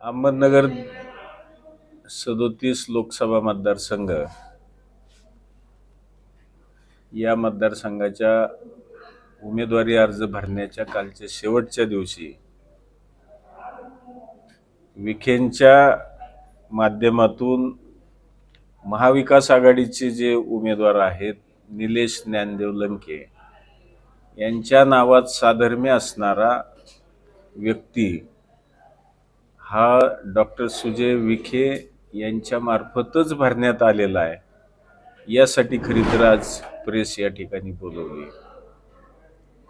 अहमदनगर 37 लोकसभा मतदारसंघ या मतदारसंघाच्या उमेदवारी अर्ज भरण्याच्या कालच्या शेवटच्या दिवशी विखेंच्या माध्यमातून महाविकास आघाडीचे जे उमेदवार आहेत निलेश ज्ञानदेव लंके यांच्या नावात साधर्म्य असणारा व्यक्ती हा डॉक्टर सुजय विखे यांच्या मार्फतच भरण्यात आलेला आहे। यासाठी खरी तर आज प्रेस या ठिकाणी बोलवली।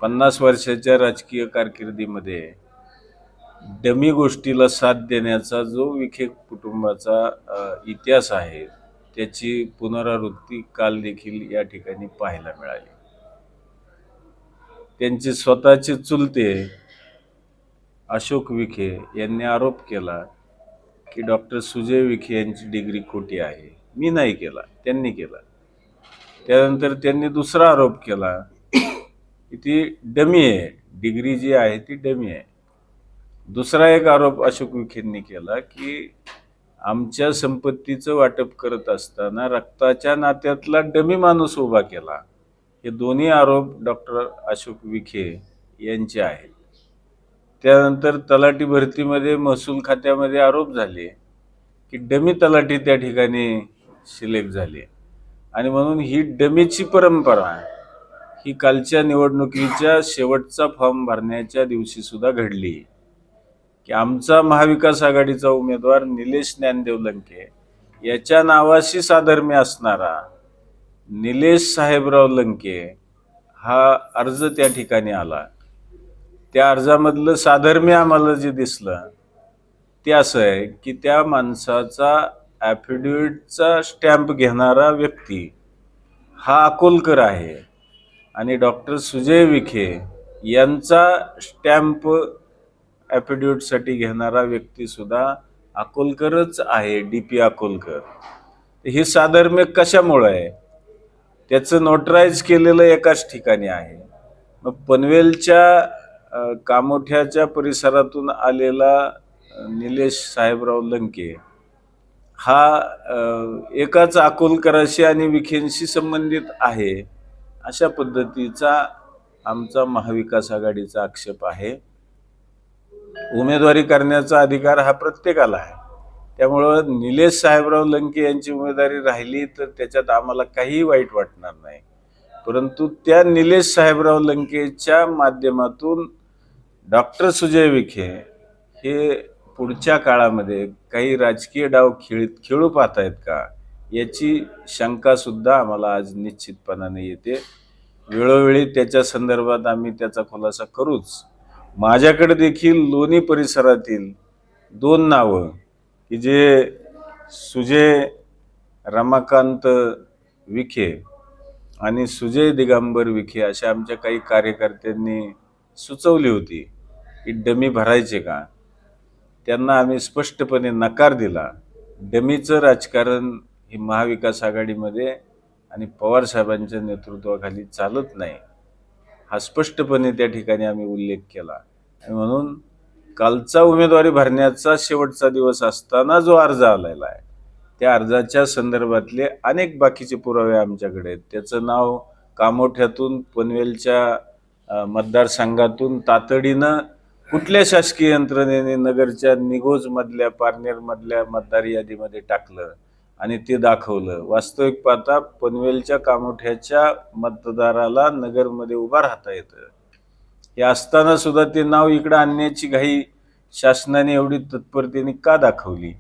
50 वर्षाच्या राजकीय कारकिर्दीमध्ये डमी गोष्टीला साथ देण्याचा जो विखे कुटुंबाचा इतिहास आहे त्याची पुनरावृत्ती काल देखील या ठिकाणी पाहायला मिळाली। त्यांचे स्वतःचे चुलते अशोक विखे यांनी आरोप केला की डॉक्टर सुजय विखे यांची डिग्री खोटी आहे। मी नाही केला, त्यांनी केला। त्यानंतर त्यांनी दुसरा आरोप केला की ती डमी आहे, डिग्री जी आहे ती डमी आहे। दुसरा एक आरोप अशोक विखेंनी केला की आमच्या संपत्तीचं वाटप करत असताना रक्ताच्या नात्यातला डमी माणूस उभा केला। हे दोन्ही आरोप डॉक्टर अशोक विखे यांचे आहेत। त्यानंतर तलाठी भरतीमध्ये महसूल खात्यामध्ये आरोप झाले की डमी तलाठी त्या ठिकाणी सिलेक्ट झाले आणि म्हणून ही डमीची परंपरा ही कालच्या निवडणुकीच्या शेवटचा फॉर्म भरण्याच्या दिवशी सुद्धा घडली की आमचा महाविकास आघाडीचा उमेदवार निलेश ज्ञानदेव लंके याच्या नावाशी साधर्म्य असणारा निलेश साहेबराव लंके हा अर्ज त्या ठिकाणी आला। त्या अर्जामधलं साधर्म्य आम्हाला जे दिसलं ते असं आहे की त्या माणसाचा ॲफिडेव्हिटचा स्टॅम्प घेणारा व्यक्ती हा अकोलकर आहे आणि डॉक्टर सुजय विखे यांचा स्टॅम्प ॲफिडेव्हिटसाठी घेणारा व्यक्ती सुद्धा अकोलकरच आहे, DP अकोलकर। हे साधर्म्य कशामुळे आहे? त्याचं नोटराईज केलेलं एकाच ठिकाणी आहे। मग पनवेलच्या कामोठ्याच्या परिसरातून आलेला निलेश साहेबराव लंके हा एकाच अकोलकराशी आणि विखेंशी संबंधित आहे अशा पद्धतीचा आमचा महाविकास आघाडीचा आक्षेप आहे। उमेदवारी करण्याचा अधिकार हा प्रत्येकाला आहे, त्यामुळं निलेश साहेबराव लंके यांची उमेदवारी राहिली तर त्याच्यात आम्हाला काही वाईट वाटणार नाही। परंतु त्या निलेश साहेबराव लंकेच्या माध्यमातून डॉक्टर सुजय विखे हे पुढच्या काळामध्ये काही राजकीय डाव खेळू पाहतायत का याची शंका सुद्धा आम्हाला आज निश्चितपणाने येते। वेळोवेळी त्याच्या संदर्भात आम्ही त्याचा खुलासा करूच। माझ्याकडे देखील लोणी परिसरातील 2 नावं की जे सुजय रमाकांत विखे आणि सुजय दिगंबर विखे अशा आमच्या काही कार्यकर्त्यांनी सुचवली होती की डमी भरायचे का। त्यांना आम्ही स्पष्टपणे नकार दिला। डमीचं राजकारण हे महाविकास आघाडीमध्ये आणि पवार साहेबांच्या नेतृत्वाखाली चालत नाही हा स्पष्टपणे त्या ठिकाणी आम्ही उल्लेख केला। आणि म्हणून कालचा उमेदवारी भरण्याचा शेवटचा दिवस असताना जो अर्ज आलेला आहे त्या अर्जाच्या संदर्भातले अनेक बाकीचे पुरावे आमच्याकडे आहेत। त्याचं नाव कामोठ्यातून पनवेलच्या मतदारसंघातून तातडीनं कुठल्या शासकीय यंत्रणेने नगरच्या निघोजमधल्या पारनेरमधल्या मतदार यादीमध्ये टाकलं आणि ते दाखवलं। वास्तविक पाहता पनवेलच्या कामोठ्याच्या मतदाराला नगरमध्ये उभा राहता येतं हे असताना सुद्धा ते नाव इकडं आणण्याची घाई शासनाने एवढी तत्परतेने का दाखवली,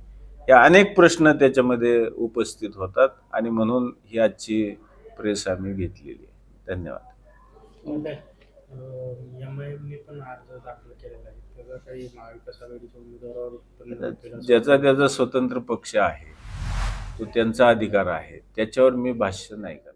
या अनेक प्रश्न त्याच्यामध्ये उपस्थित होतात आणि म्हणून ही आजची प्रेस आम्ही घेतलेली आहे। धन्यवाद। ज्याचा स्वतंत्र पक्ष आहे तो त्यांचा अधिकार आहे, त्याच्यावर मी भाष्य नाही करत।